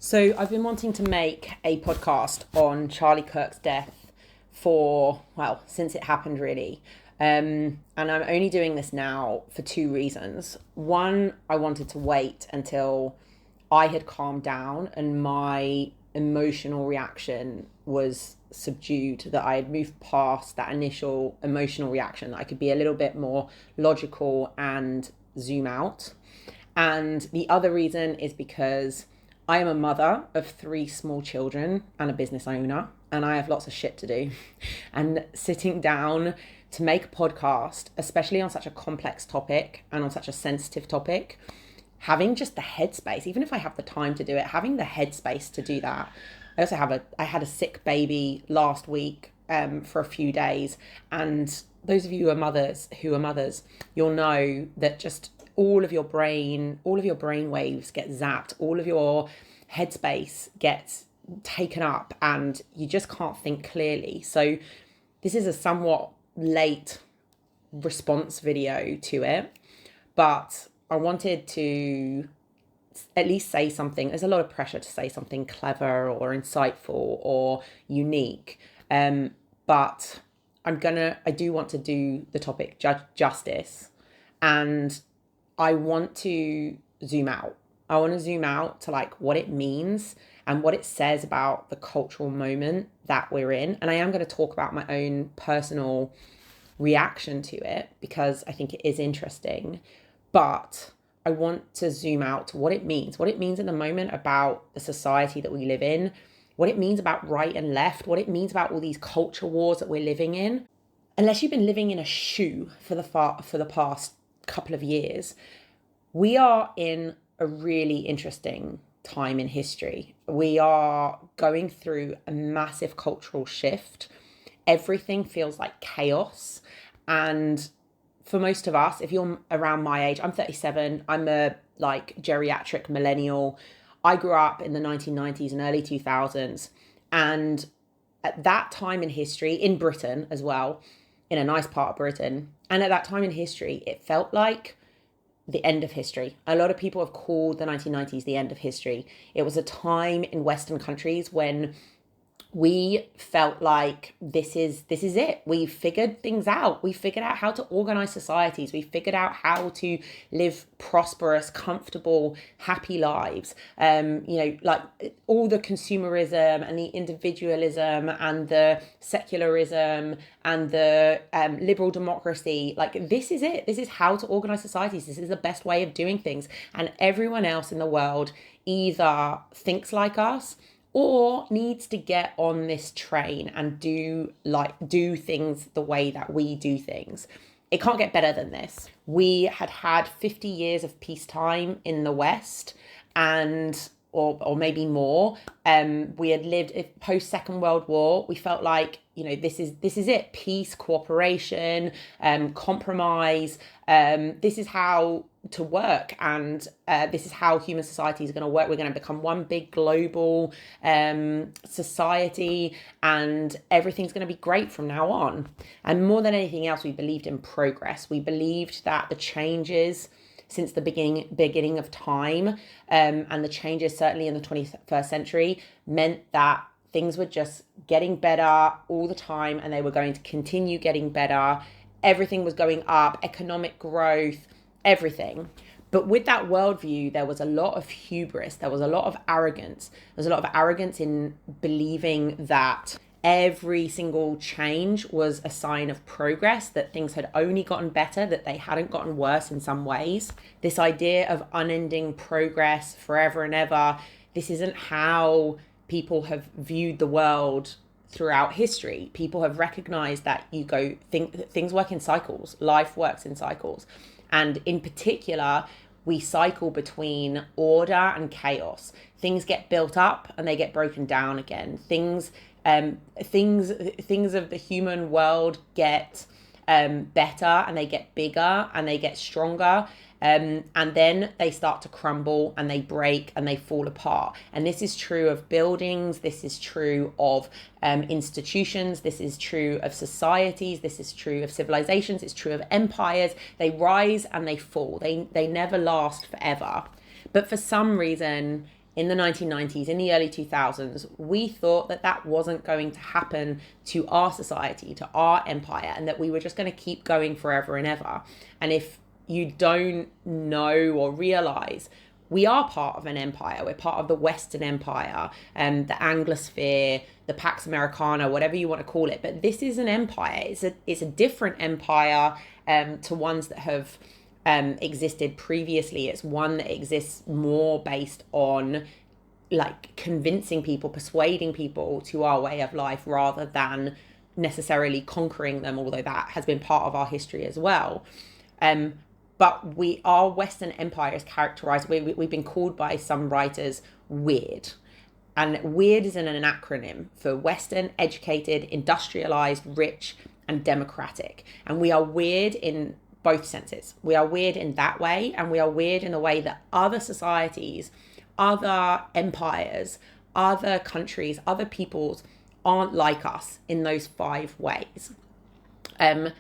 So I've been wanting to make a podcast on Charlie Kirk's death since it happened really. And I'm only doing this now for two reasons. One, I wanted to wait until I had calmed down and my emotional reaction was subdued, that I had moved past that initial emotional reaction, that I could be a little bit more logical and zoom out. And the other reason is because I am a mother of three small children and a business owner, and I have lots of shit to do. And sitting down to make a podcast, especially on such a complex topic and on such a sensitive topic, having just the headspace, even if I have the time to do it, having the headspace to do that. I had a sick baby last week for a few days, and those of you who are mothers, you'll know that just all of your brain waves get zapped, all of your headspace gets taken up, and you just can't think clearly. So this is a somewhat late response video to it, but I wanted to at least say something. There's a lot of pressure to say something clever or insightful or unique, but I do want to do the topic justice, and I want to zoom out. I want to zoom out to like what it means and what it says about the cultural moment that we're in. And I am going to talk about my own personal reaction to it because I think it is interesting. But I want to zoom out to what it means in the moment about the society that we live in, what it means about right and left, what it means about all these culture wars that we're living in. Unless you've been living in a shoe for the past couple of years, we are in a really interesting time in history. We are going through a massive cultural shift. Everything feels like chaos. And for most of us, if you're around my age, I'm 37, I'm a geriatric millennial. I grew up in the 1990s and early 2000s. And at that time in history, in Britain as well, in a nice part of Britain, and at that time in history, it felt like the end of history. A lot of people have called the 1990s the end of history. It was a time in Western countries when we felt like this is it. We figured things out. We figured out how to organize societies. We figured out how to live prosperous, comfortable, happy lives. All the consumerism and the individualism and the secularism and the liberal democracy. Like, this is it. This is how to organize societies. This is the best way of doing things. And everyone else in the world either thinks like us or needs to get on this train and do things the way that we do things. It can't get better than this. We had 50 years of peacetime in the West, and or maybe more. We had lived post Second World War. We felt like, this is it. Peace, cooperation, compromise. This is how to work, and this is how human society is going to work. We're going to become one big global society, and everything's going to be great from now on. And more than anything else, we believed in progress. We believed that the changes since the beginning of time, and the changes certainly in the 21st century, meant that things were just getting better all the time, and they were going to continue getting better. Everything was going up, economic growth, everything. But with that worldview, there was a lot of hubris. There was a lot of arrogance. There's a lot of arrogance in believing that every single change was a sign of progress, that things had only gotten better, that they hadn't gotten worse in some ways. This idea of unending progress forever and ever, this isn't how people have viewed the world throughout history. People have recognized that things work in cycles. Life works in cycles. And in particular, we cycle between order and chaos. Things get built up and they get broken down again. Things of the human world get better, and they get bigger and they get stronger. And then they start to crumble and they break and they fall apart. And this is true of buildings. This is true of institutions. This is true of societies. This is true of civilizations. It's true of empires. They rise and they fall. They never last forever. But for some reason, in the 1990s, in the early 2000s, we thought that that wasn't going to happen to our society, to our empire, and that we were just going to keep going forever and ever. And if you don't know or realize, we are part of an empire. We're part of the Western Empire, the Anglosphere, the Pax Americana, whatever you want to call it. But this is an empire. It's a different empire to ones that have existed previously. It's one that exists more based on like convincing people, persuading people to our way of life rather than necessarily conquering them, although that has been part of our history as well. But our Western Empire is characterized, we've been called by some writers weird. And weird is an acronym for Western, educated, industrialized, rich, and democratic. And we are weird in both senses. We are weird in that way, and we are weird in a way that other societies, other empires, other countries, other peoples aren't like us in those 5 ways. And,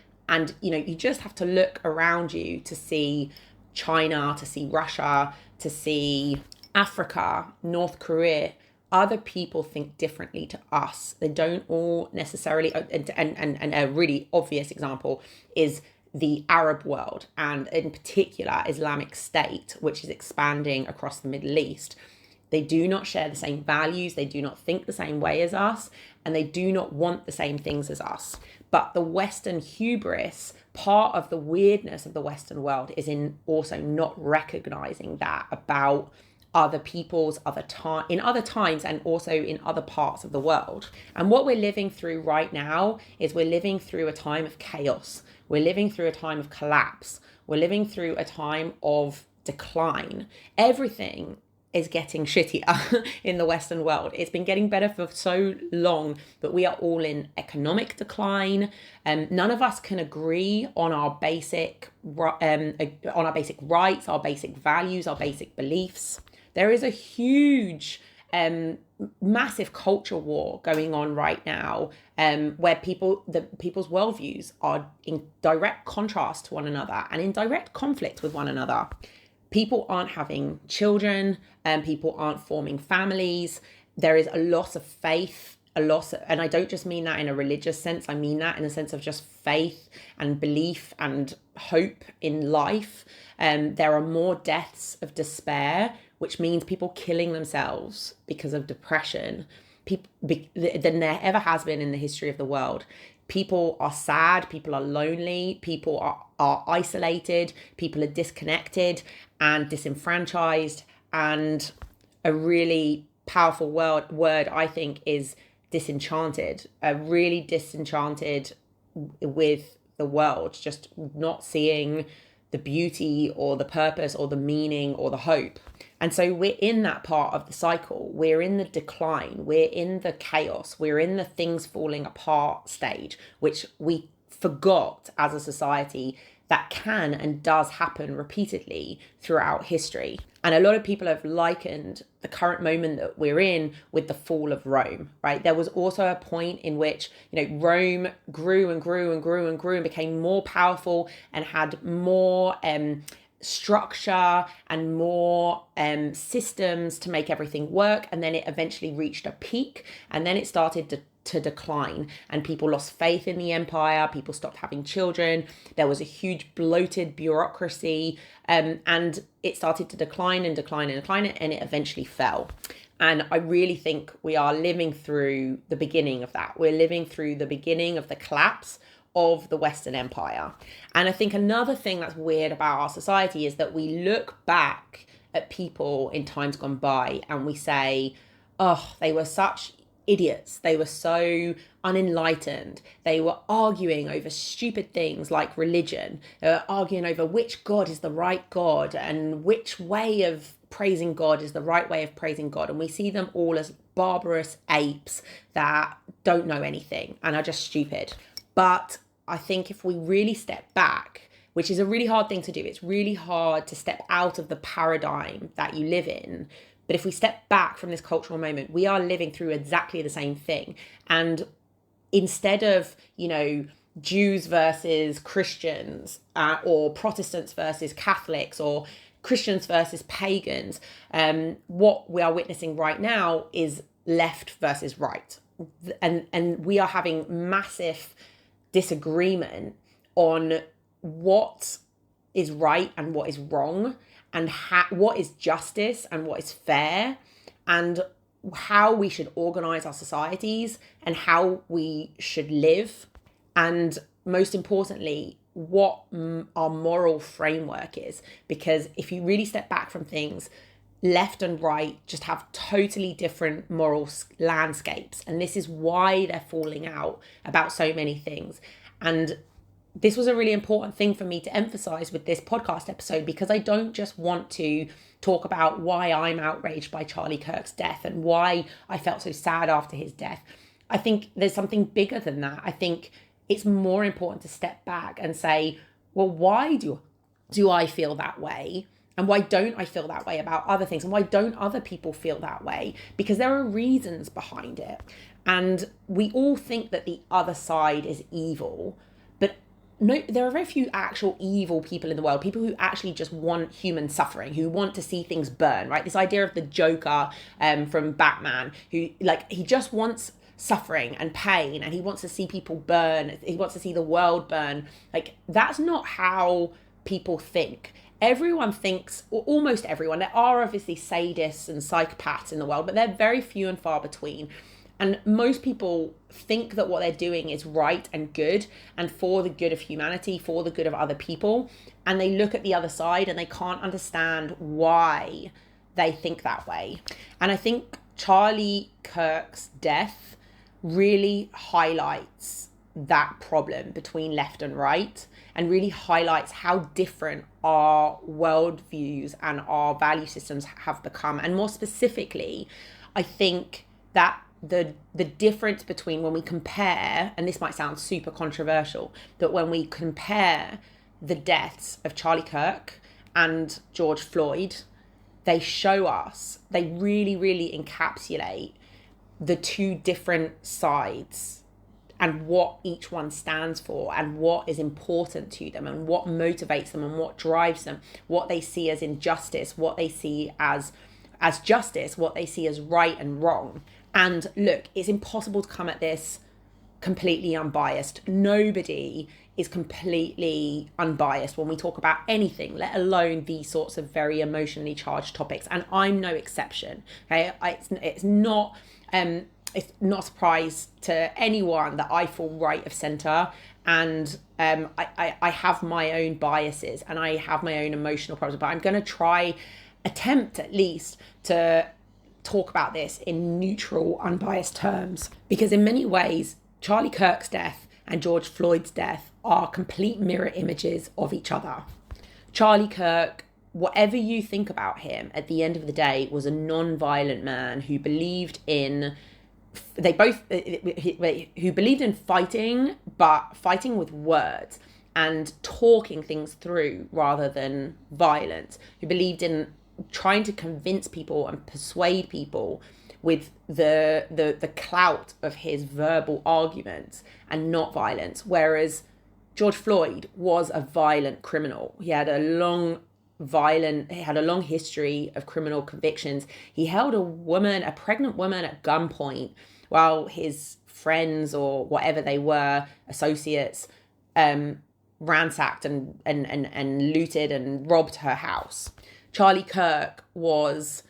you just have to look around you to see China, to see Russia, to see Africa, North Korea. Other people think differently to us. They don't all necessarily, and a really obvious example is the Arab world, and in particular Islamic State, which is expanding across the Middle East. They do not share the same values, they do not think the same way as us, and they do not want the same things as us. But the Western hubris, part of the weirdness of the Western world, is in also not recognizing that about other peoples, in other times, and also in other parts of the world. And what we're living through right now is we're living through a time of chaos. We're living through a time of collapse. We're living through a time of decline. Everything is getting shittier in the Western world. It's been getting better for so long, but we are all in economic decline. None of us can agree on our basic rights, our basic values, our basic beliefs. There is a huge, massive culture war going on right now, where people's worldviews are in direct contrast to one another and in direct conflict with one another. People aren't having children, and people aren't forming families. There is a loss of faith, and I don't just mean that in a religious sense. I mean that in the sense of just faith and belief and hope in life. There are more deaths of despair, which means people killing themselves because of depression than there ever has been in the history of the world. People are sad, people are lonely, people are isolated, people are disconnected and disenfranchised. And a really powerful word, I think, is disenchanted. Really disenchanted with the world, just not seeing the beauty or the purpose or the meaning or the hope. And so we're in that part of the cycle. We're in the decline. We're in the chaos. We're in the things falling apart stage, which we forgot as a society that can and does happen repeatedly throughout history. And a lot of people have likened the current moment that we're in with the fall of Rome, right? There was also a point in which, Rome grew and grew and grew and grew and became more powerful and had more structure and more systems to make everything work. And then it eventually reached a peak, and then it started to decline, and people lost faith in the empire. People stopped having children. There was a huge bloated bureaucracy, and it started to decline and decline and decline, and it eventually fell. And I really think we are living through the beginning of that. We're living through the beginning of the collapse of the Western Empire. And I think another thing that's weird about our society is that we look back at people in times gone by and we say, oh, they were such idiots. They were so unenlightened. They were arguing over stupid things like religion. They were arguing over which God is the right God and which way of praising God is the right way of praising God. And we see them all as barbarous apes that don't know anything and are just stupid. But I think if we really step back, which is a really hard thing to do, it's really hard to step out of the paradigm that you live in. But if we step back from this cultural moment, we are living through exactly the same thing. And instead of, Jews versus Christians or Protestants versus Catholics or Christians versus pagans. What we are witnessing right now is left versus right. And we are having massive disagreement on what is right and what is wrong, and what is justice and what is fair, and how we should organize our societies and how we should live, and most importantly, what our moral framework is. Because if you really step back from things, left and right just have totally different moral landscapes, and this is why they're falling out about so many things. And this was a really important thing for me to emphasize with this podcast episode, because I don't just want to talk about why I'm outraged by Charlie Kirk's death and why I felt so sad after his death. I think there's something bigger than that. I think it's more important to step back and say, well, why do I feel that way? And why don't I feel that way about other things? And why don't other people feel that way? Because there are reasons behind it. And we all think that the other side is evil, but no, there are very few actual evil people in the world, people who actually just want human suffering, who want to see things burn, right? This idea of the Joker from Batman, who he just wants suffering and pain, and he wants to see people burn. He wants to see the world burn. That's not how people think. Everyone thinks, or almost everyone, there are obviously sadists and psychopaths in the world, but they're very few and far between. And most people think that what they're doing is right and good and for the good of humanity, for the good of other people. And they look at the other side and they can't understand why they think that way. And I think Charlie Kirk's death really highlights that problem between left and right, and really highlights how different our worldviews and our value systems have become. And more specifically, I think that the difference between when we compare, and this might sound super controversial, that when we compare the deaths of Charlie Kirk and George Floyd, they show us, they really, really encapsulate the two different sides and what each one stands for and what is important to them and what motivates them and what drives them, what they see as injustice, what they see as justice, what they see as right and wrong. And look, it's impossible to come at this completely unbiased. Nobody is completely unbiased when we talk about anything, let alone these sorts of very emotionally charged topics. And I'm no exception. Okay, it's not a surprise to anyone that I fall right of center, and I have my own biases and I have my own emotional problems. But I'm going to attempt at least to talk about this in neutral, unbiased terms, because in many ways, Charlie Kirk's death and George Floyd's death are complete mirror images of each other. Charlie Kirk, whatever you think about him, at the end of the day, was a non-violent man who believed in fighting, but fighting with words and talking things through rather than violence, who believed in trying to convince people and persuade people with the clout of his verbal arguments and not violence. Whereas George Floyd was a violent criminal. He had a long history of criminal convictions. He held a pregnant woman at gunpoint while his friends, or whatever they were, associates, ransacked and looted and robbed her house. Charlie Kirk was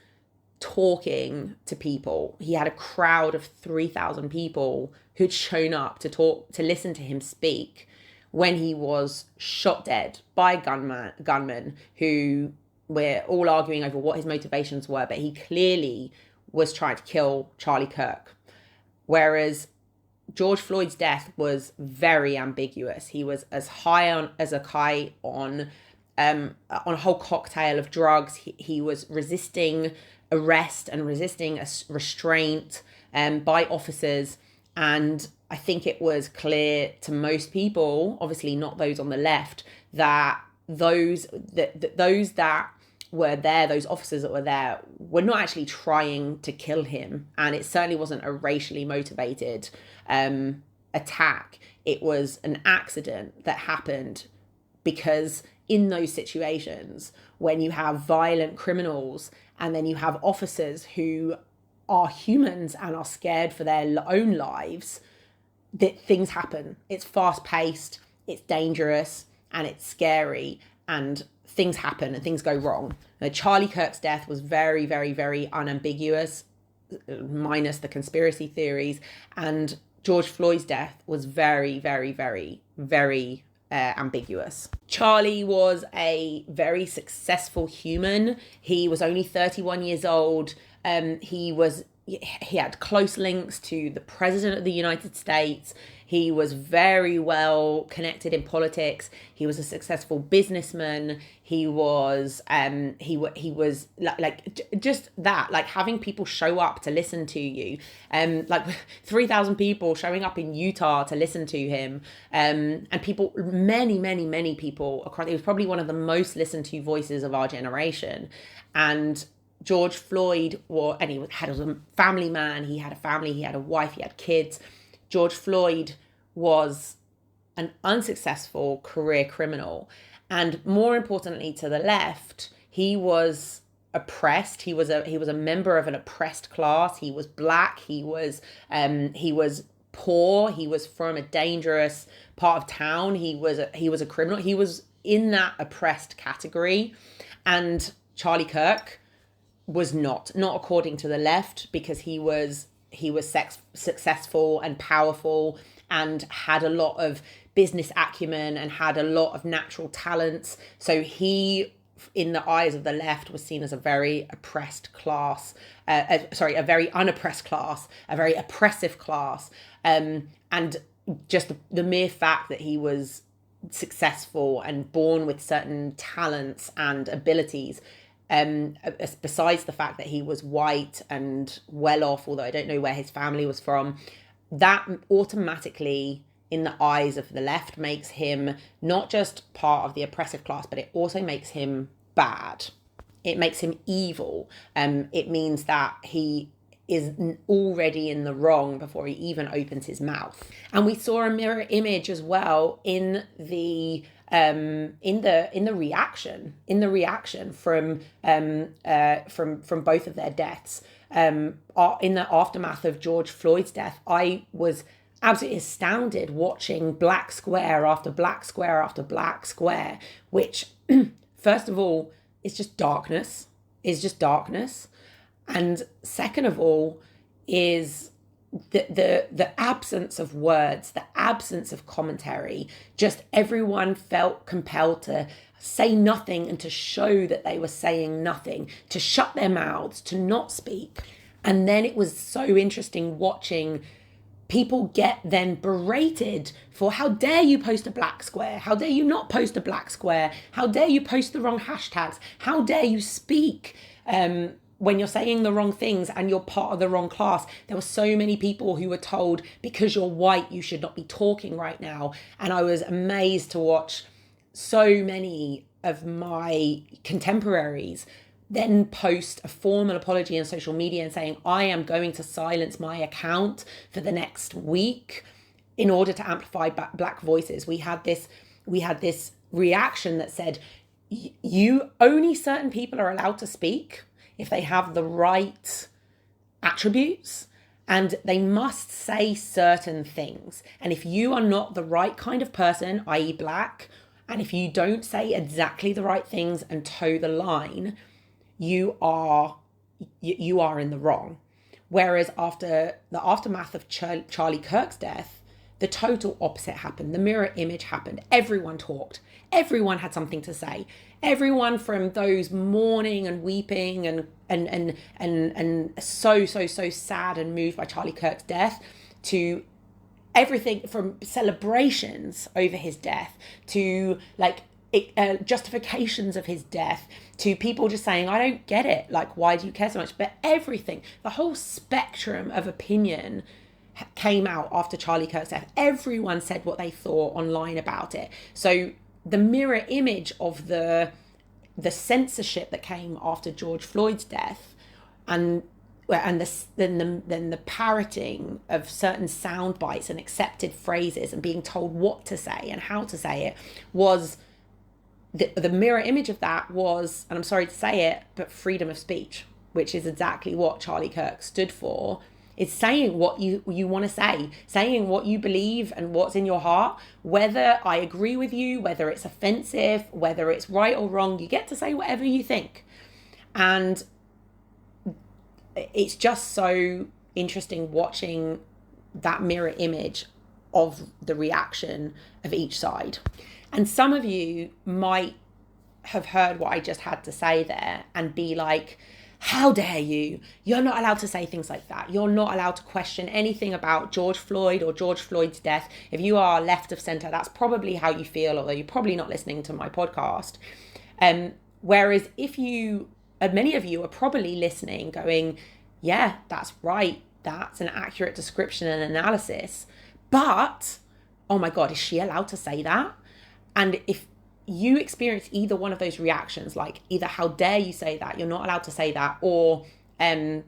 talking to people. He had a crowd of 3,000 people who'd shown up to listen to him speak when he was shot dead by gunmen who were all arguing over what his motivations were, but he clearly was trying to kill Charlie Kirk. Whereas George Floyd's death was very ambiguous. He was as high as a kite on a whole cocktail of drugs. He was resisting arrest and resisting a restraint by officers. And I think it was clear to most people, obviously not those on the left, that those that were there, those officers that were there, were not actually trying to kill him. And it certainly wasn't a racially motivated attack. It was an accident that happened because in those situations, when you have violent criminals and then you have officers who are humans and are scared for their own lives, that things happen. It's fast paced, it's dangerous, and it's scary, and things happen and things go wrong. Now, Charlie Kirk's death was very, very, very unambiguous, minus the conspiracy theories, and George Floyd's death was very, very, very, very ambiguous. Charlie was a very successful human. He was only 31 years old. He had close links to the President of the United States. He was very well connected in politics. He was a successful businessman. He was just that, like having people show up to listen to you, like 3,000 people showing up in Utah to listen to him, and people, many people across. He was probably one of the most listened to voices of our generation, and George Floyd had a family man. He had a family, he had a wife, he had kids. George Floyd was an unsuccessful career criminal. And more importantly to the left, he was oppressed. He was a member of an oppressed class. He was black. He was poor. He was from a dangerous part of town. He was a criminal. He was in that oppressed category. And Charlie Kirk was not according to the left, because he was successful and powerful and had a lot of business acumen and had a lot of natural talents. So he, in the eyes of the left, was seen as a very oppressed class, a very unoppressed class, a very oppressive class. And just the mere fact that he was successful and born with certain talents and abilities, besides the fact that he was white and well off, although I don't know where his family was from, that automatically, in the eyes of the left, makes him not just part of the oppressive class, but it also makes him bad. It makes him evil. It means that he is already in the wrong before he even opens his mouth. And we saw a mirror image as well in the reaction from both of their deaths. In the aftermath of George Floyd's death, I was absolutely astounded watching black square after black square after black square, which first of all is just darkness, and second of all is the absence of words, the absence of commentary. Just everyone felt compelled to say nothing and to show that they were saying nothing, to shut their mouths, to not speak. And then it was so interesting watching people get then berated for, how dare you post a black square? How dare you not post a black square? How dare you post the wrong hashtags? How dare you speak when you're saying the wrong things and you're part of the wrong class? There were so many people who were told, because you're white, you should not be talking right now. And I was amazed to watch so many of my contemporaries then post a formal apology on social media and saying, I am going to silence my account for the next week in order to amplify black voices. We had this reaction that said, you, only certain people are allowed to speak if they have the right attributes, and they must say certain things. And if you are not the right kind of person, i.e. black, and if you don't say exactly the right things and toe the line, you are in the wrong. Whereas after the aftermath of Charlie Kirk's death, the total opposite happened. The mirror image happened. Everyone talked. Everyone had something to say. Everyone, from those mourning and weeping and so sad and moved by Charlie Kirk's death, to everything from celebrations over his death to justifications of his death, to people just saying, I don't get it, like, why do you care so much? But everything, the whole spectrum of opinion came out after Charlie Kirk's death. Everyone said what they thought online about it. So the mirror image of the censorship that came after George Floyd's death, and then the parroting of certain sound bites and accepted phrases and being told what to say and how to say it, was the mirror image of that was, and I'm sorry to say it, but freedom of speech, which is exactly what Charlie Kirk stood for. It's saying what you want to say, saying what you believe and what's in your heart, whether I agree with you, whether it's offensive, whether it's right or wrong, you get to say whatever you think. And it's just so interesting watching that mirror image of the reaction of each side. And some of you might have heard what I just had to say there and be like, how dare you? You're not allowed to say things like that. You're not allowed to question anything about George Floyd or George Floyd's death. If you are left of center, that's probably how you feel, although you're probably not listening to my podcast. Whereas if you, and many of you are probably listening going, yeah, that's right. That's an accurate description and analysis. But, oh my God, is she allowed to say that? And if you experience either one of those reactions, like either how dare you say that, you're not allowed to say that, or you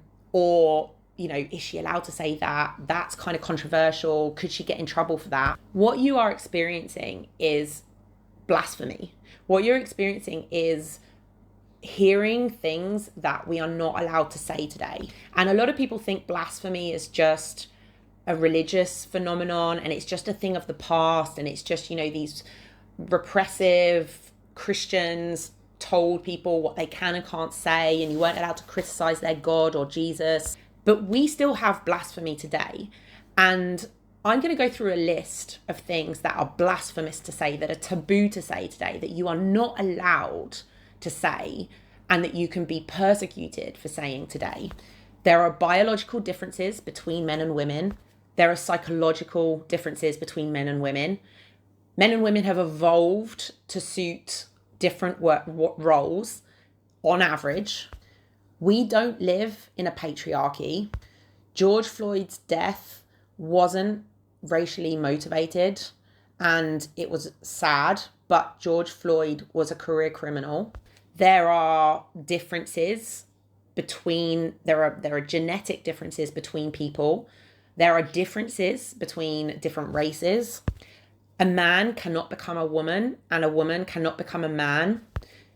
know, is she allowed to say that? That's kind of controversial. Could she get in trouble for that? What you are experiencing is blasphemy. What you're experiencing is hearing things that we are not allowed to say today. And a lot of people think blasphemy is just a religious phenomenon and it's just a thing of the past, and it's just, you know, these repressive Christians told people what they can and can't say, and you weren't allowed to criticize their God or Jesus. But we still have blasphemy today. And I'm going to go through a list of things that are blasphemous to say, that are taboo to say today, that you are not allowed to say, and that you can be persecuted for saying today. There are biological differences between men and women. There are psychological differences between men and women. Men and women have evolved to suit different roles on average. We don't live in a patriarchy. George Floyd's death wasn't racially motivated, and it was sad, but George Floyd was a career criminal. There are differences there are genetic differences between people. There are differences between different races. A man cannot become a woman, and a woman cannot become a man.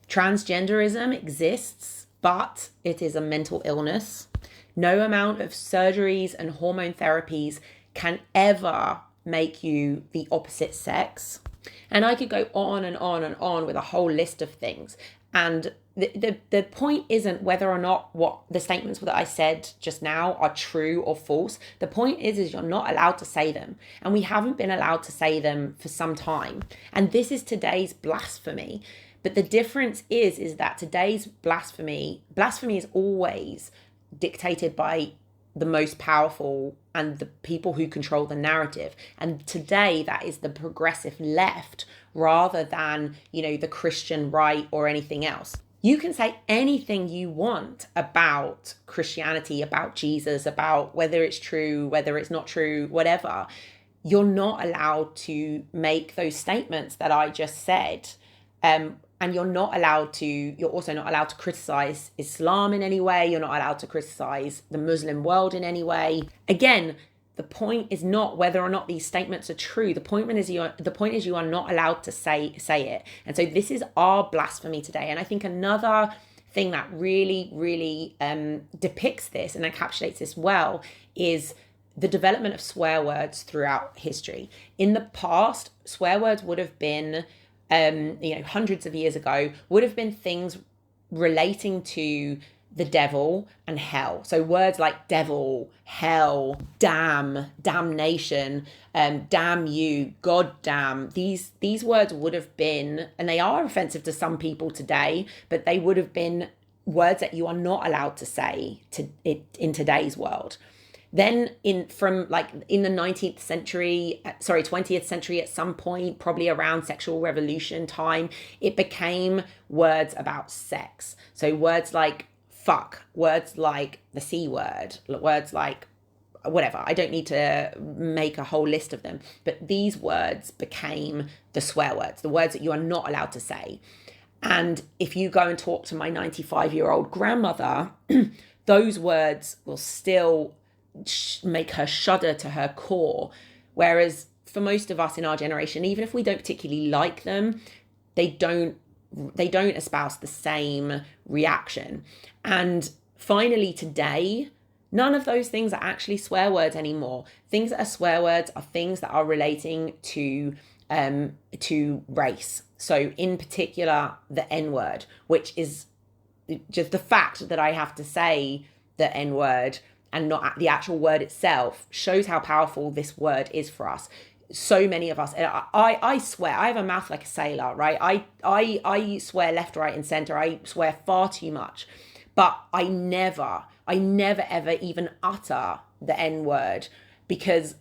Transgenderism exists, but it is a mental illness. No amount of surgeries and hormone therapies can ever make you the opposite sex. And I could go on and on and on with a whole list of things. And the point isn't whether or not what the statements that I said just now are true or false. The point is you're not allowed to say them. And we haven't been allowed to say them for some time. And this is today's blasphemy. But the difference is that today's blasphemy is always dictated by the most powerful and the people who control the narrative. And today that is the progressive left rather than, you know, the Christian right or anything else. You can say anything you want about Christianity, about Jesus, about whether it's true, whether it's not true, whatever. You're not allowed to make those statements that I just said. And you're also not allowed to criticize Islam in any way. You're not allowed to criticize the Muslim world in any way. Again, the point is not whether or not these statements are true. The point is you are not allowed to say it. And so this is our blasphemy today. And I think another thing that really, really depicts this and encapsulates this well is the development of swear words throughout history. In the past, swear words would have been, hundreds of years ago, would have been things relating to the devil and hell. So words like devil, hell, damn, damnation, damn you, god damn. These words would have been, and they are offensive to some people today, but they would have been words that you are not allowed to say in today's world. Then in the 20th century at some point, probably around sexual revolution time, it became words about sex. So words like fuck, words like the C word, words like whatever. I don't need to make a whole list of them, but these words became the swear words, the words that you are not allowed to say. And if you go and talk to my 95-year-old grandmother, those words will still make her shudder to her core. Whereas for most of us in our generation, even if we don't particularly like them, they don't espouse the same reaction. And finally today, none of those things are actually swear words anymore. Things that are swear words are things that are relating to race. So in particular, the N-word, which is just the fact that I have to say the N-word and not the actual word itself shows how powerful this word is for us. So many of us, I swear, I have a mouth like a sailor, right? I swear left, right, and center. I swear far too much, but I never ever even utter the N-word because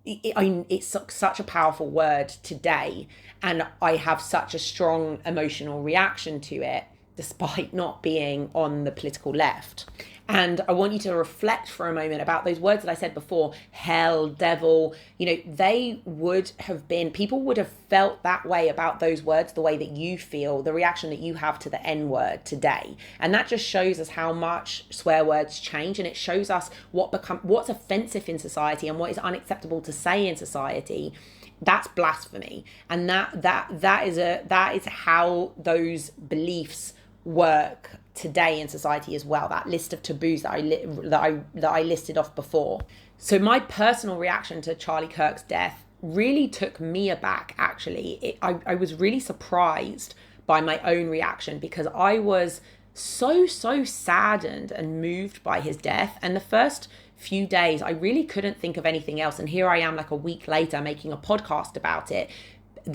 it's such a powerful word today, and I have such a strong emotional reaction to it, despite not being on the political left. And I want you to reflect for a moment about those words that I said before, hell, devil, they would have been, people would have felt that way about those words, the way that you feel, the reaction that you have to the N-word today. And that just shows us how much swear words change, and it shows us what's offensive in society and what is unacceptable to say in society. That's blasphemy. And that is how those beliefs work today in society as well. That list of taboos that I listed off before. So my personal reaction to Charlie Kirk's death really took me aback. Actually, I was really surprised by my own reaction because I was so saddened and moved by his death. And the first few days, I really couldn't think of anything else. And here I am, like a week later, making a podcast about it.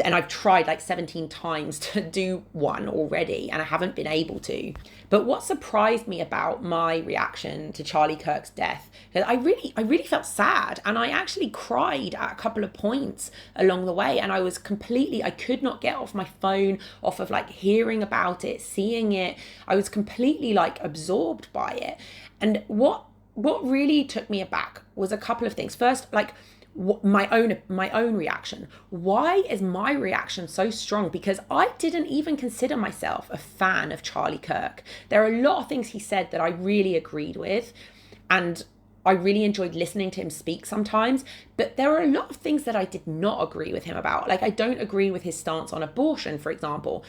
And I've tried like 17 times to do one already, and I haven't been able to. But what surprised me about my reaction to Charlie Kirk's death, that I really felt sad, and I actually cried at a couple of points along the way. And I could not get off my phone, off of like hearing about it, seeing it. I was completely like absorbed by it. And what really took me aback was a couple of things. First, like, my own reaction. Why is my reaction so strong? Because I didn't even consider myself a fan of Charlie Kirk. There are a lot of things he said that I really agreed with, and I really enjoyed listening to him speak sometimes, but there are a lot of things that I did not agree with him about. Like, I don't agree with his stance on abortion, for example.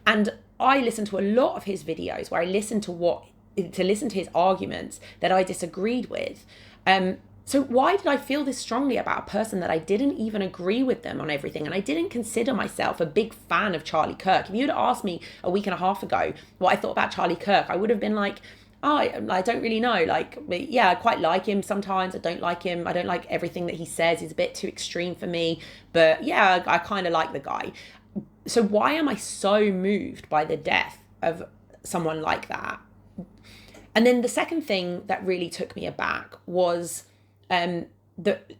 And I listened to a lot of his videos where I listened to his arguments that I disagreed with. So why did I feel this strongly about a person that I didn't even agree with them on everything? And I didn't consider myself a big fan of Charlie Kirk. If you had asked me a week and a half ago what I thought about Charlie Kirk, I would have been like, oh, I don't really know. Like, yeah, I quite like him sometimes. I don't like him. I don't like everything that he says. He's a bit too extreme for me. But yeah, I kind of like the guy. So why am I so moved by the death of someone like that? And then the second thing that really took me aback was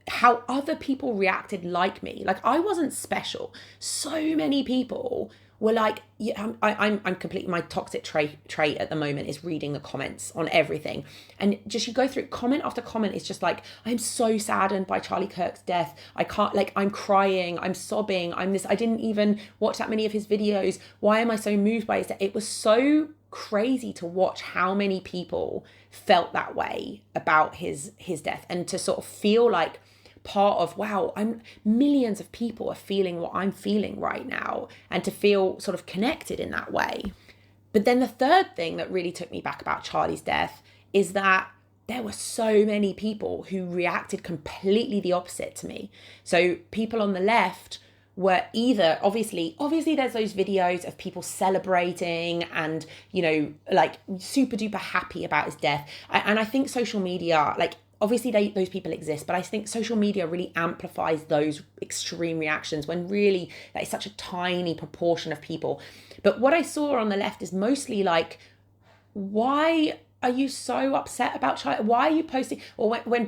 how other people reacted like me. Like, I wasn't special. So many people were like, yeah, I'm completely, my toxic trait at the moment is reading the comments on everything. And just, you go through comment after comment, it's just like, I'm so saddened by Charlie Kirk's death. I can't, like, I'm crying, I'm sobbing, I didn't even watch that many of his videos. Why am I so moved by his death? It was so crazy to watch how many people felt that way about his death, and to sort of feel like part of, wow, millions of people are feeling what I'm feeling right now, and to feel sort of connected in that way. But then the third thing that really took me back about Charlie's death is that there were so many people who reacted completely the opposite to me. So people on the left were either, obviously there's those videos of people celebrating and, like super duper happy about his death. And I think social media, like, obviously those people exist, but I think social media really amplifies those extreme reactions when really that is such a tiny proportion of people. But what I saw on the left is mostly like, why are you so upset about Charlie? Why are you posting? Or when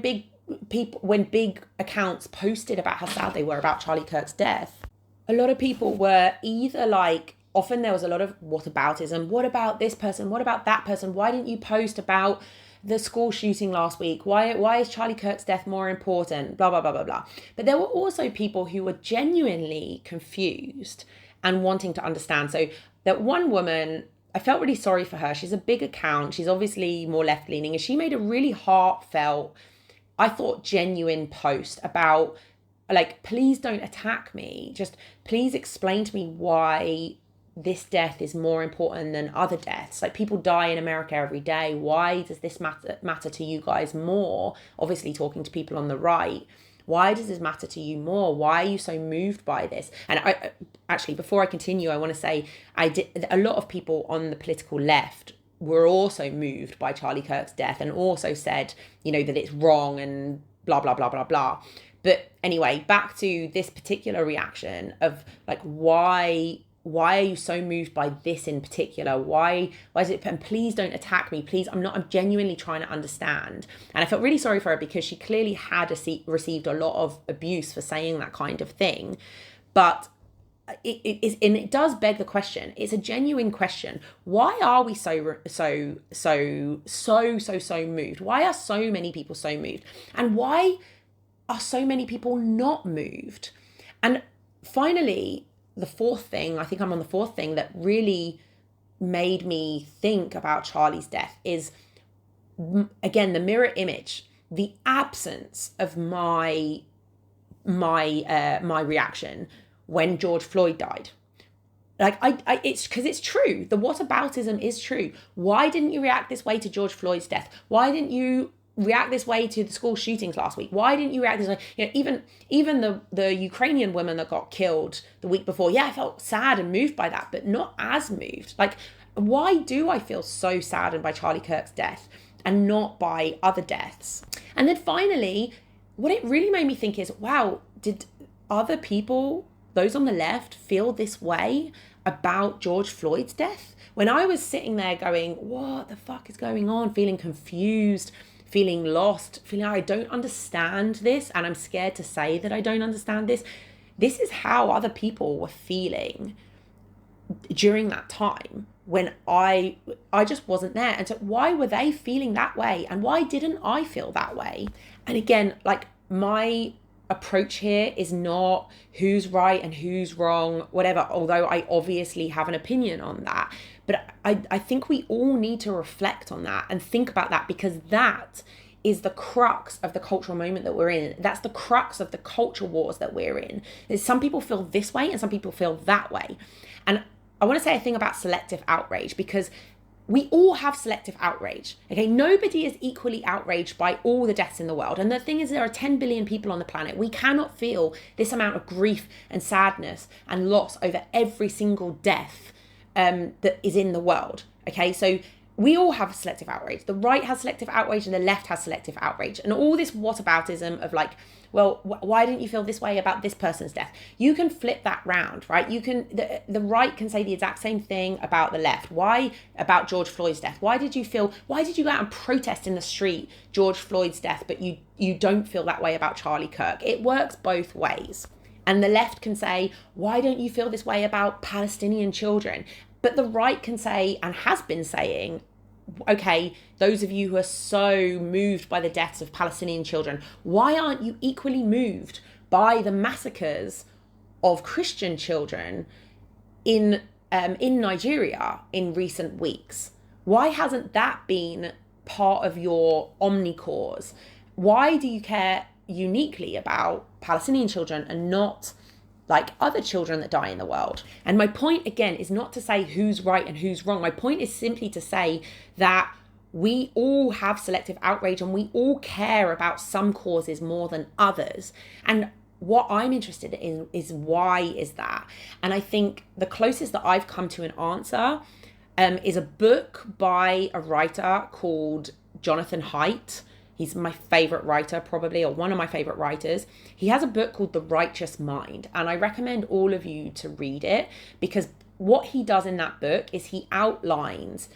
big accounts posted about how sad they were about Charlie Kirk's death, a lot of people were either like, often there was a lot of whataboutism. What about this person? What about that person? Why didn't you post about the school shooting last week? Why is Charlie Kirk's death more important? Blah, blah, blah, blah, blah. But there were also people who were genuinely confused and wanting to understand. So that one woman, I felt really sorry for her. She's a big account. She's obviously more left-leaning. And she made a really heartfelt, I thought, genuine post about, like, please don't attack me. Just please explain to me why this death is more important than other deaths. Like, people die in America every day. Why does this matter to you guys more? Obviously, talking to people on the right. Why does this matter to you more? Why are you so moved by this? And I actually, before I continue, I want to say a lot of people on the political left were also moved by Charlie Kirk's death and also said, that it's wrong and blah, blah, blah, blah, blah. But anyway, back to this particular reaction of like, why are you so moved by this in particular? Why is it? And please don't attack me. Please, I'm genuinely trying to understand. And I felt really sorry for her because she clearly had received a lot of abuse for saying that kind of thing. But it does beg the question. It's a genuine question. Why are we so moved? Why are so many people so moved? And why are so many people not moved? And finally, the fourth thing, I think I'm on the fourth thing that really made me think about Charlie's death is, again, the mirror image, the absence of my reaction when George Floyd died. Like, it's because it's true. The whataboutism is true. Why didn't you react this way to George Floyd's death? Why didn't you react this way to the school shootings last week? Why didn't you react this way? Even the Ukrainian woman that got killed the week before, I felt sad and moved by that, but not as moved. Like, why do I feel so saddened by Charlie Kirk's death and not by other deaths? And then finally, what it really made me think is, wow, did other people, those on the left, feel this way about George Floyd's death? When I was sitting there going, what the fuck is going on? Feeling confused, feeling lost, feeling I don't understand this, and I'm scared to say that I don't understand this. This is how other people were feeling during that time when I just wasn't there. And so why were they feeling that way? And why didn't I feel that way? And again, like, my approach here is not who's right and who's wrong, whatever, although I obviously have an opinion on that. But I think we all need to reflect on that and think about that, because that is the crux of the cultural moment that we're in. That's the crux of the culture wars that we're in. Some people feel this way and some people feel that way. And I want to say a thing about selective outrage, because we all have selective outrage. Okay, nobody is equally outraged by all the deaths in the world. And the thing is, there are 10 billion people on the planet. We cannot feel this amount of grief and sadness and loss over every single death that is in the world. Okay, so we all have selective outrage. The right has selective outrage and the left has selective outrage. And all this whataboutism of like, well, why didn't you feel this way about this person's death? You can flip that round, right? You can, the right can say the exact same thing about the left. Why about George Floyd's death? Why did you go out and protest in the street George Floyd's death, but you don't feel that way about Charlie Kirk? It works both ways. And the left can say, why don't you feel this way about Palestinian children? But the right can say, and has been saying, okay, those of you who are so moved by the deaths of Palestinian children, why aren't you equally moved by the massacres of Christian children in Nigeria in recent weeks? Why hasn't that been part of your omni-cause? Why do you care uniquely about Palestinian children and not like other children that die in the world? And my point, again, is not to say who's right and who's wrong. My point is simply to say that we all have selective outrage and we all care about some causes more than others. And what I'm interested in is why is that? And I think the closest that I've come to an answer is a book by a writer called Jonathan Haidt. He's my favorite writer, probably, or one of my favorite writers. He has a book called The Righteous Mind, and I recommend all of you to read it, because what he does in that book is he outlines,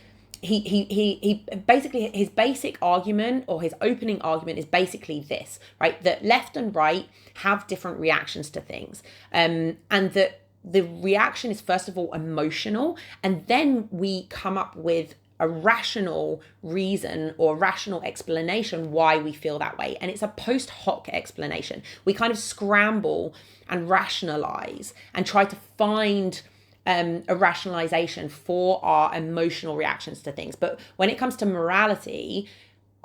he basically, his basic argument, or his opening argument, is basically this, right? That left and right have different reactions to things, and that the reaction is first of all emotional, and then we come up with a rational reason or rational explanation why we feel that way. And it's a post hoc explanation. We kind of scramble and rationalize and try to find a rationalization for our emotional reactions to things. But when it comes to morality,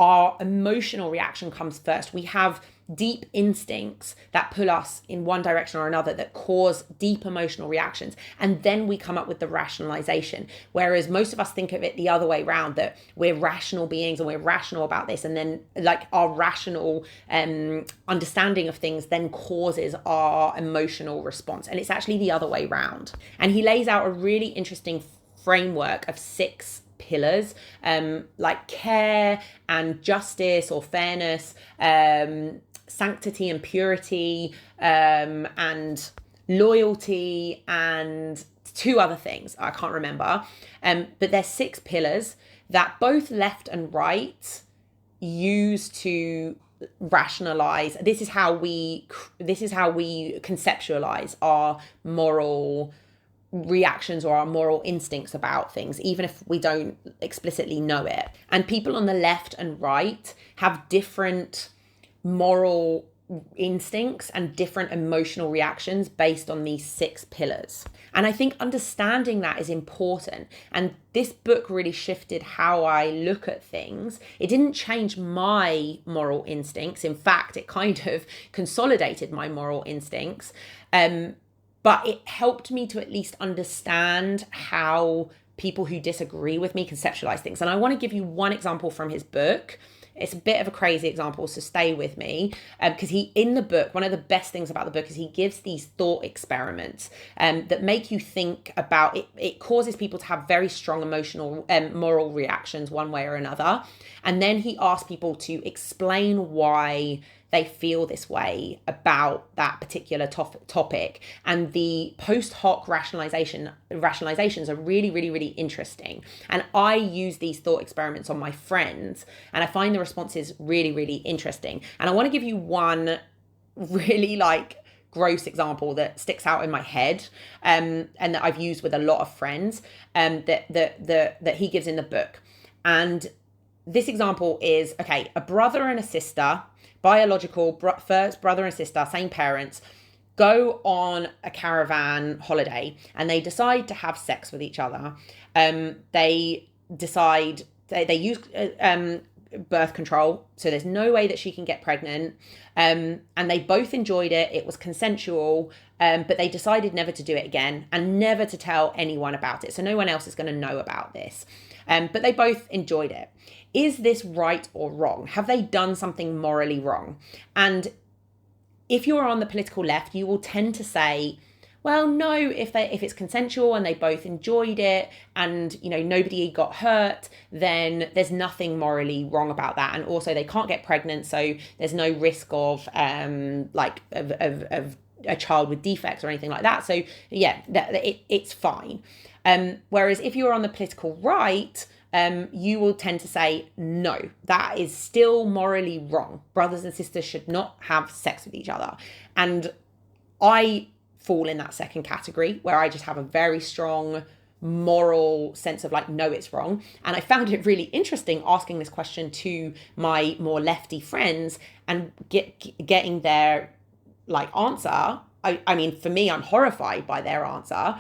our emotional reaction comes first. We have deep instincts that pull us in one direction or another, that cause deep emotional reactions, and then we come up with the rationalization. Whereas most of us think of it the other way around, that we're rational beings and we're rational about this, and then like our rational understanding of things then causes our emotional response, and it's actually the other way around. And he lays out a really interesting framework of 6 pillars, like care and justice or fairness, sanctity and purity, and loyalty, and 2 other things I can't remember. But there's 6 pillars that both left and right use to rationalize. This is how we conceptualize our moral reactions or our moral instincts about things, even if we don't explicitly know it. And people on the left and right have different moral instincts and different emotional reactions based on these 6 pillars. And I think understanding that is important. And this book really shifted how I look at things. It didn't change my moral instincts. In fact, it kind of consolidated my moral instincts. But it helped me to at least understand how people who disagree with me conceptualize things. And I want to give you one example from his book. It's a bit of a crazy example, so stay with me. Because in the book, one of the best things about the book is he gives these thought experiments that make you think about it. It causes people to have very strong emotional, moral reactions one way or another. And then he asks people to explain why they feel this way about that particular topic. And the post hoc rationalizations are really, really, really interesting. And I use these thought experiments on my friends, and I find the responses really, really interesting. And I want to give you one really gross example that sticks out in my head, and that I've used with a lot of friends, that he gives in the book. And this example is, okay, a brother and a sister, biological first brother and sister, same parents, go on a caravan holiday, and they decide to have sex with each other. They decide they use birth control, so there's no way that she can get pregnant. And they both enjoyed it. It was consensual, but they decided never to do it again and never to tell anyone about it. So no one else is going to know about this. But they both enjoyed it. Is this right or wrong? Have they done something morally wrong? And if you're on the political left, you will tend to say, well, no, if it's consensual and they both enjoyed it and, nobody got hurt, then there's nothing morally wrong about that. And also they can't get pregnant, so there's no risk of of a child with defects or anything like that. So yeah, it's fine. Whereas if you're on the political right, you will tend to say, no, that is still morally wrong. Brothers and sisters should not have sex with each other. And I fall in that second category, where I just have a very strong moral sense of no, it's wrong. And I found it really interesting asking this question to my more lefty friends and getting their answer. I mean, for me, I'm horrified by their answer.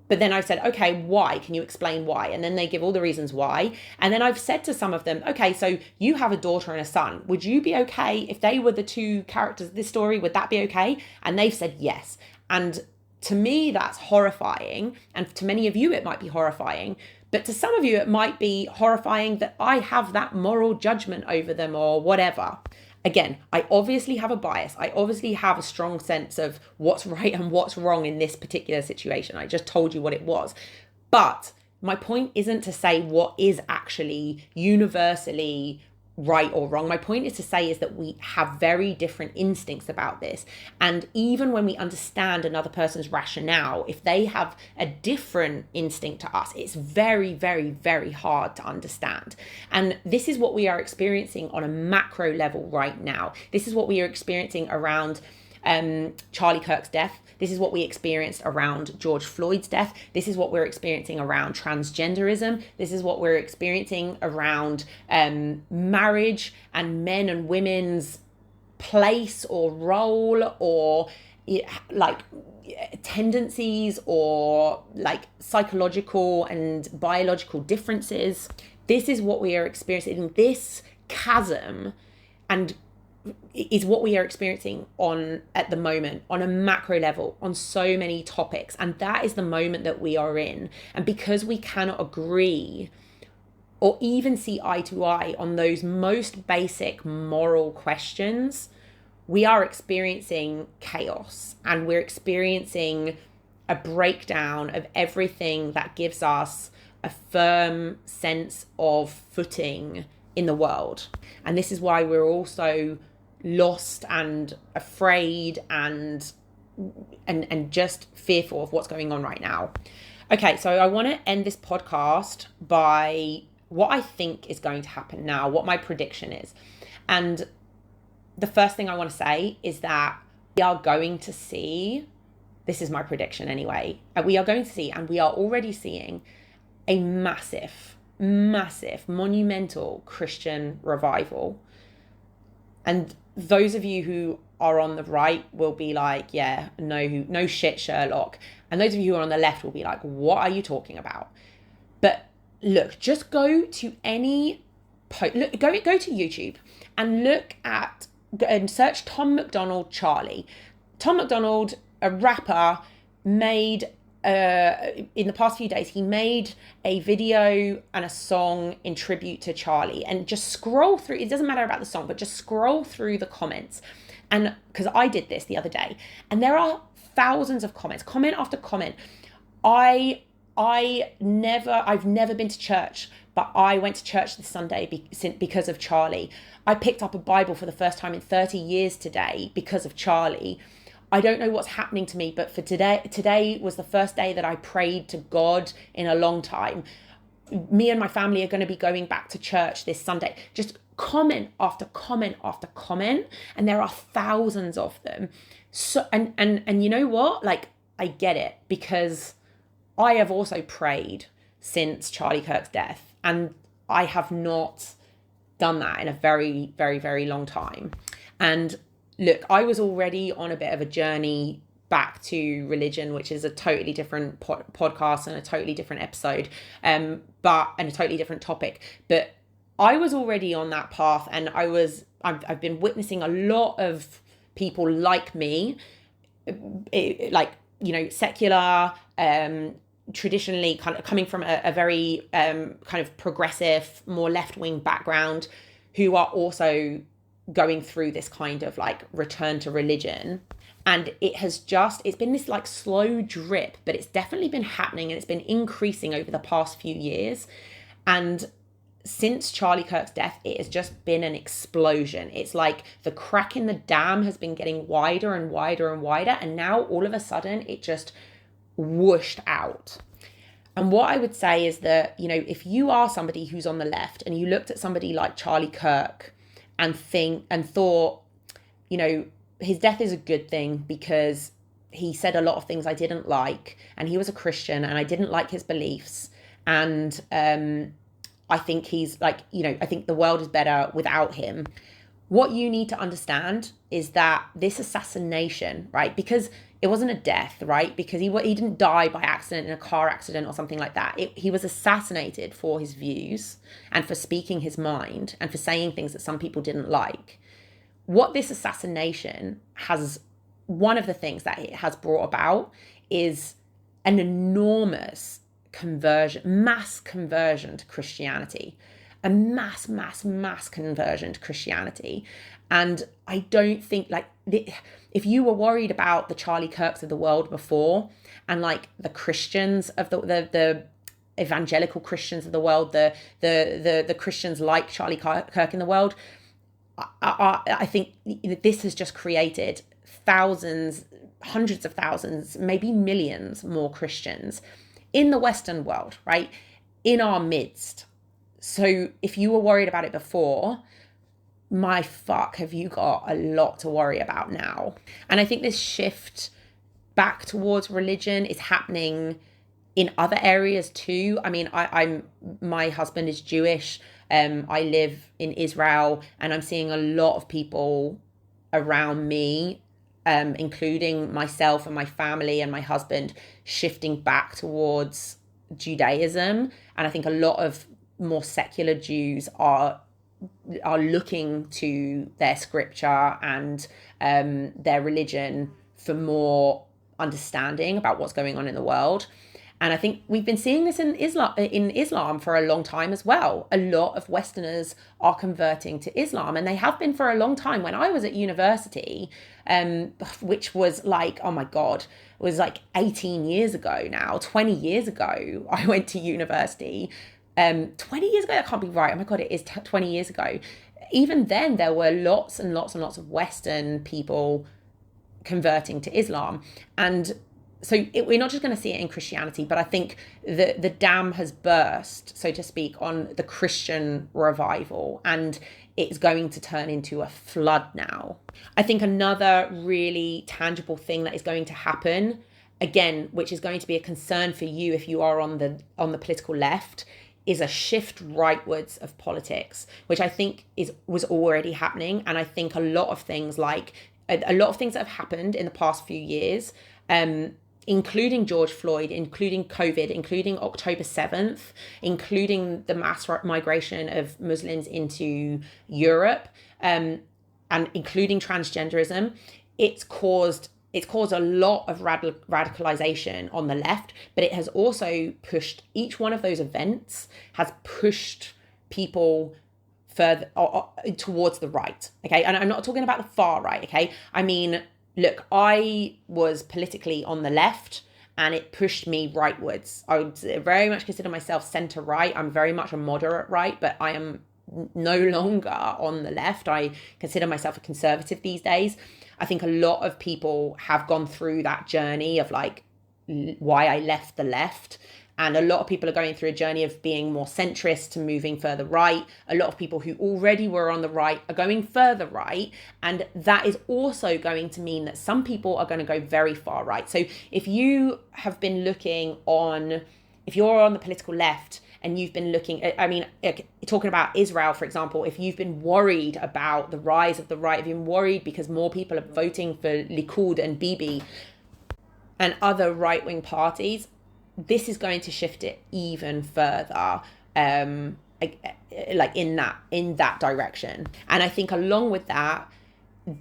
But then I've said, okay, why? Can you explain why? And then they give all the reasons why. And then I've said to some of them, okay, so you have a daughter and a son. Would you be okay if they were the 2 characters of this story? Would that be okay? And they've said yes. And to me, that's horrifying. And to many of you, it might be horrifying. But to some of you, it might be horrifying that I have that moral judgment over them or whatever. Again, I obviously have a bias. I obviously have a strong sense of what's right and what's wrong in this particular situation. I just told you what it was. But my point isn't to say what is actually universally right or wrong. My point is to say is that we have very different instincts about this. And even when we understand another person's rationale, if they have a different instinct to us, it's very, very, very hard to understand. And this is what we are experiencing on a macro level right now. This is what we are experiencing around Charlie Kirk's death. This is what we experienced around George Floyd's death. This is what we're experiencing around transgenderism. This is what we're experiencing around marriage and men and women's place or role or tendencies or psychological and biological differences. This is what we are experiencing. This chasm and is what we are experiencing at the moment on a macro level on so many topics. And that is the moment that we are in. And because we cannot agree or even see eye to eye on those most basic moral questions, we are experiencing chaos, and we're experiencing a breakdown of everything that gives us a firm sense of footing in the world. And this is why we're also lost and afraid and just fearful of what's going on right now. Okay, so I want to end this podcast by what I think is going to happen now, what my prediction is. And the first thing I want to say is that we are going to see, this is my prediction anyway, we are going to see, and we are already seeing, a massive, monumental Christian revival. And those of you who are on the right will be like, yeah, no shit, Sherlock. And those of you who are on the left will be like, what are you talking about? But look, just go to any go to YouTube and look at and search Tom MacDonald Charlie. Tom MacDonald, a rapper, made in the past few days, he made a video and a song in tribute to Charlie. And just scroll through, it doesn't matter about the song, but just scroll through the comments. And because I did this the other day, and there are thousands of comments, comment after comment. I've never been to church, but I went to church this Sunday because of Charlie. I picked up a Bible for the first time in 30 years today because of Charlie. I don't know what's happening to me, but for today was the first day that I prayed to God in a long time. Me and my family are going to be going back to church this Sunday. Just comment after comment after comment, and there are thousands of them. So and you know what? Like, I get it, because I have also prayed since Charlie Kirk's death, and I have not done that in a very, very, very long time. And look, I was already on a bit of a journey back to religion, which is a totally different podcast and a totally different episode, and a totally different topic. But I was already on that path, and I've been witnessing a lot of people like me, secular, traditionally kind of coming from a very kind of progressive, more left-wing background, who are also going through this kind of like return to religion. And it's been this like slow drip, but it's definitely been happening, and it's been increasing over the past few years. And since Charlie Kirk's death, it has just been an explosion. It's like the crack in the dam has been getting wider and wider and wider. And now all of a sudden it just whooshed out. And what I would say is that, if you are somebody who's on the left and you looked at somebody like Charlie Kirk and thought, his death is a good thing because he said a lot of things I didn't like, and he was a Christian and I didn't like his beliefs. And I think he's like, I think the world is better without him. What you need to understand is that this assassination, right? Because it wasn't a death, right? Because he didn't die by accident in a car accident or something like that. He was assassinated for his views and for speaking his mind and for saying things that some people didn't like. What this assassination one of the things that it has brought about is an enormous mass conversion to Christianity. A mass conversion to Christianity. And I don't think, if you were worried about the Charlie Kirks of the world before, and like the Christians of the evangelical Christians of the world, the Christians like Charlie Kirk in the world, I think this has just created thousands, hundreds of thousands, maybe millions more Christians in the Western world, right? In our midst. So if you were worried about it before, my fuck, have you got a lot to worry about now? And I think this shift back towards religion is happening in other areas too. I mean, my husband is Jewish. I live in Israel, and I'm seeing a lot of people around me, including myself and my family and my husband, shifting back towards Judaism. And I think a lot of more secular Jews are are looking to their scripture and their religion for more understanding about what's going on in the world. And I think we've been seeing this in Islam for a long time as well. A lot of Westerners are converting to Islam, and they have been for a long time. When I was at university, which was like, oh my God, it was like 18 years ago now, 20 years ago, I went to university. 20 years ago, that can't be right. Oh my God, it is 20 years ago. Even then, there were lots and lots and lots of Western people converting to Islam. And so we're not just going to see it in Christianity, but I think the dam has burst, so to speak, on the Christian revival, and it's going to turn into a flood now. I think another really tangible thing that is going to happen, again, which is going to be a concern for you if you are on the political left, is a shift rightwards of politics, which I think was already happening. And I think a lot of things that have happened in the past few years, including George Floyd, including COVID, including October 7th, including the mass migration of Muslims into Europe, and including transgenderism, it's caused a lot of radicalization on the left, but it has also pushed, each one of those events has pushed people further towards the right, okay? And I'm not talking about the far right, okay? I mean, look, I was politically on the left and it pushed me rightwards. I would very much consider myself centre right. I'm very much a moderate right, but I am no longer on the left. I consider myself a conservative these days. I think a lot of people have gone through that journey of like why I left the left. And a lot of people are going through a journey of being more centrist to moving further right. A lot of people who already were on the right are going further right. And that is also going to mean that some people are going to go very far right. So if you have been if you're on the political left and you've been looking at, talking about Israel, for example, if you've been worried about the rise of the right, if you've been worried because more people are voting for Likud and Bibi and other right-wing parties, this is going to shift it even further, like in that direction. And I think along with that,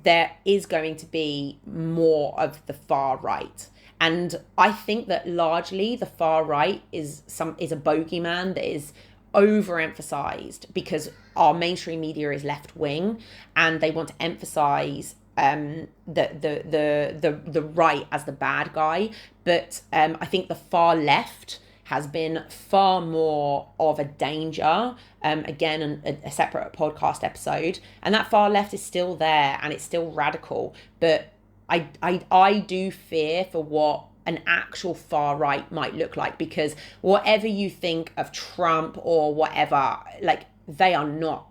there is going to be more of the far right. And I think that largely the far right is a bogeyman that is overemphasized because our mainstream media is left wing and they want to emphasize the right as the bad guy. But I think the far left has been far more of a danger. Again, a separate podcast episode. And that far left is still there and it's still radical. But I do fear for what an actual far right might look like, because whatever you think of Trump or whatever, like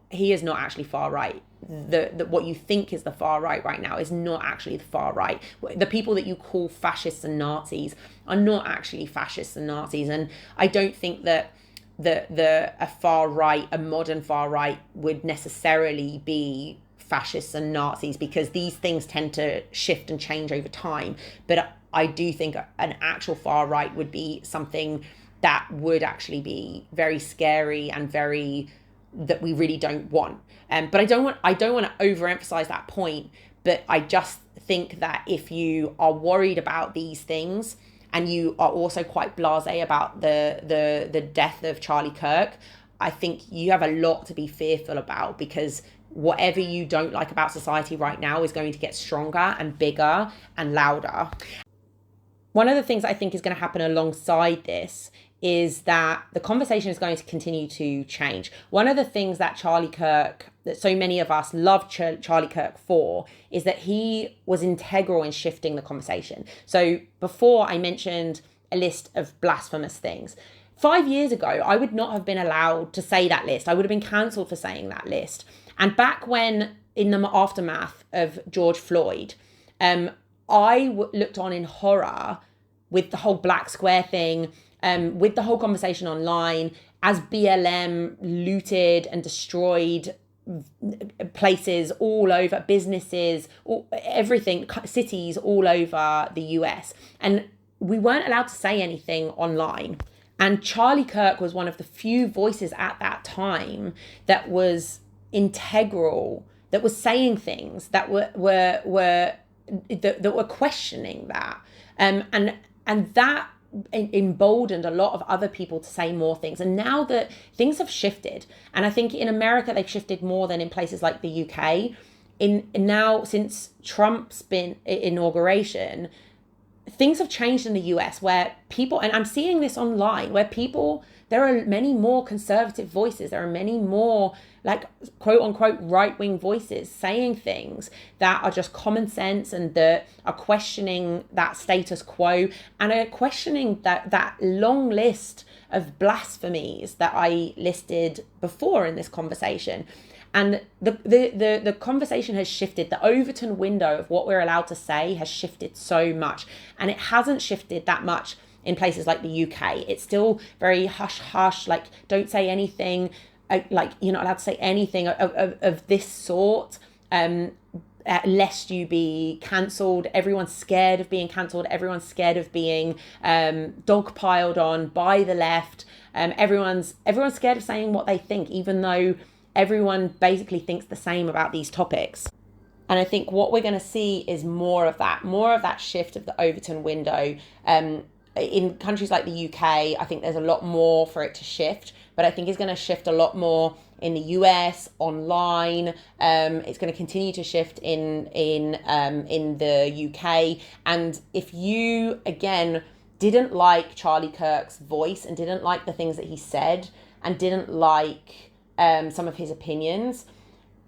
he is not actually far right. What you think is the far right now is not actually the far right. The people that you call fascists and Nazis are not actually fascists and Nazis. And I don't think that a modern far right would necessarily be fascists and Nazis, because these things tend to shift and change over time. But I do think an actual far right would be something that would actually be very scary and that we really don't want. But I don't want to overemphasize that point. But I just think that if you are worried about these things and you are also quite blasé about the death of Charlie Kirk, I think you have a lot to be fearful about, because whatever you don't like about society right now is going to get stronger and bigger and louder. One of the things I think is going to happen alongside this is that the conversation is going to continue to change. One of the things that that so many of us love Charlie Kirk for, is that he was integral in shifting the conversation. So before I mentioned a list of blasphemous things. 5 years ago, I would not have been allowed to say that list. I would have been cancelled for saying that list. And back when, in the aftermath of George Floyd, I looked on in horror with the whole Black Square thing, with the whole conversation online, as BLM looted and destroyed places all over, businesses, everything, cities all over the US. And we weren't allowed to say anything online. And Charlie Kirk was one of the few voices at that time that was integral, that was saying things that were questioning that, and that emboldened a lot of other people to say more things. And now that things have shifted, and I think in America they've shifted more than in places like the UK. In now, since Trump's been inauguration, things have changed in the US, where people, and I'm seeing this online, where people, there are many more conservative voices. There are many more, like, quote unquote right-wing voices saying things that are just common sense and that are questioning that status quo and are questioning that long list of blasphemies that I listed before in this conversation. And the conversation has shifted. The Overton window of what we're allowed to say has shifted so much. And it hasn't shifted that much in places like the UK. It's still very hush-hush, like, don't say anything, like, you're not allowed to say anything of this sort, lest you be cancelled. Everyone's scared of being cancelled. Everyone's scared of being dogpiled on by the left. Everyone's scared of saying what they think, even though everyone basically thinks the same about these topics. And I think what we're going to see is more of that shift of the Overton window. In countries like the UK, I think there's a lot more for it to shift, but I think it's going to shift a lot more in the US, online. It's going to continue to shift in the UK. And if you, again, didn't like Charlie Kirk's voice and didn't like the things that he said and didn't like some of his opinions,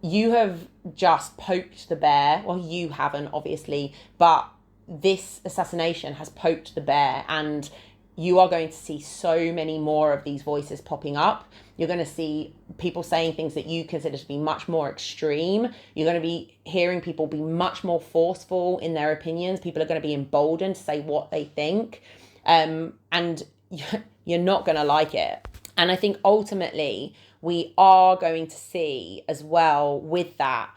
you have just poked the bear. Well, you haven't, obviously, but this assassination has poked the bear, and you are going to see so many more of these voices popping up. You're going to see people saying things that you consider to be much more extreme. You're going to be hearing people be much more forceful in their opinions. People are going to be emboldened to say what they think, and you're not going to like it. And I think ultimately we are going to see as well with that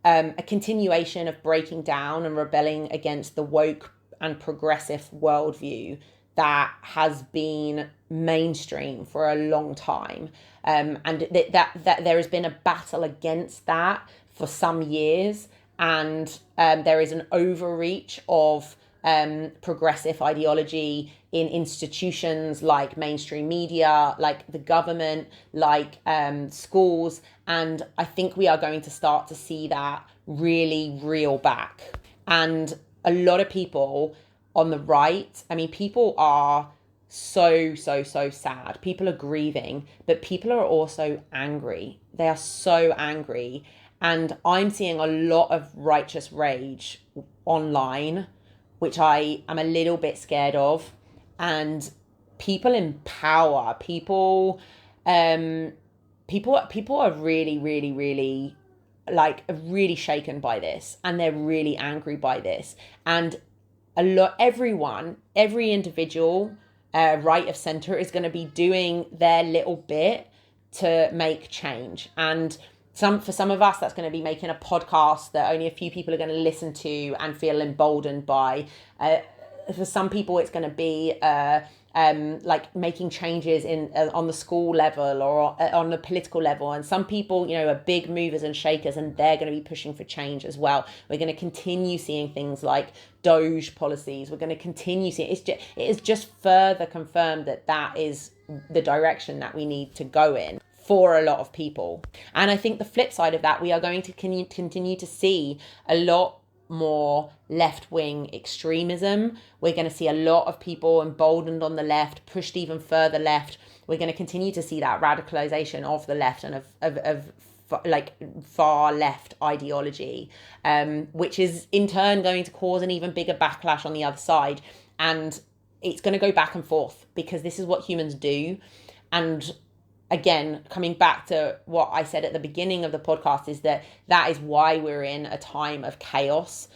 a continuation of breaking down and rebelling against the woke and progressive worldview that has been mainstream for a long time. And that there has been a battle against that for some years. And there is an overreach of progressive ideology in institutions like mainstream media, like the government, like schools. And I think we are going to start to see that really reel back. And a lot of people on the right, I mean, people are so sad. People are grieving, but people are also angry. They are so angry. And I'm seeing a lot of righteous rage online, which I am a little bit scared of. And people in power, people are really, like, really shaken by this, and they're really angry by this. And every individual, right of center, is going to be doing their little bit to make change. And for some of us, that's going to be making a podcast that only a few people are going to listen to and feel emboldened by. For some people, it's going to be like making changes on the school level or on the political level. And some people, are big movers and shakers, and they're going to be pushing for change as well. We're going to continue seeing things like Doge policies. We're going to continue seeing it is just further confirmed that is the direction that we need to go in for a lot of people. And I think the flip side of that, we are going to continue to see a lot more left-wing extremism. We're going to see a lot of people emboldened on the left, pushed even further left. We're going to continue to see that radicalization of the left and of like far left ideology, which is in turn going to cause an even bigger backlash on the other side. And it's going to go back and forth because this is what humans do. And again, coming back to what I said at the beginning of the podcast, is that is why we're in a time of chaos,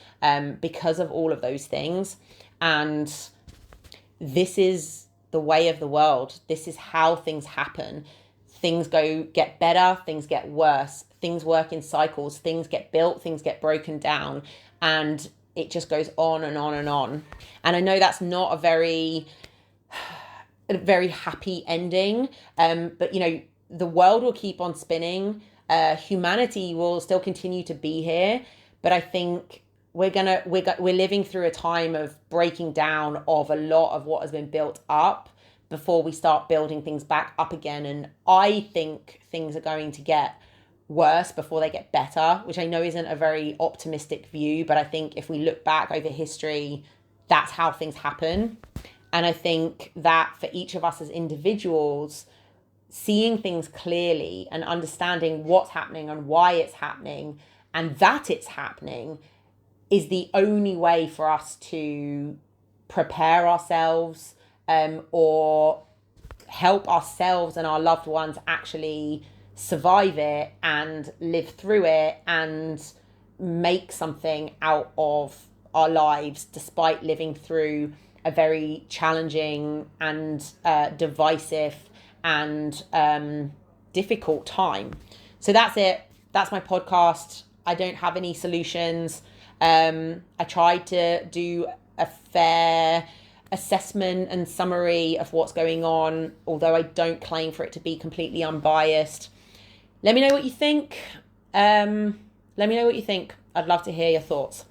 because of all of those things. And this is the way of the world. This is how things happen. Things get better, things get worse, things work in cycles, things get built, things get broken down, and it just goes on and on and on. And I know that's not a very happy ending, but the world will keep on spinning. Humanity will still continue to be here, but I think we're living through a time of breaking down of a lot of what has been built up before we start building things back up again. And I think things are going to get worse before they get better, which I know isn't a very optimistic view, but I think if we look back over history, that's how things happen. And I think that for each of us as individuals, seeing things clearly and understanding what's happening and why it's happening and that it's happening is the only way for us to prepare ourselves, or help ourselves and our loved ones actually survive it and live through it and make something out of our lives despite living through a very challenging and divisive and difficult time. So that's it. That's my podcast. I don't have any solutions. I tried to do a fair assessment and summary of what's going on, although I don't claim for it to be completely unbiased. Let me know what you think. I'd love to hear your thoughts.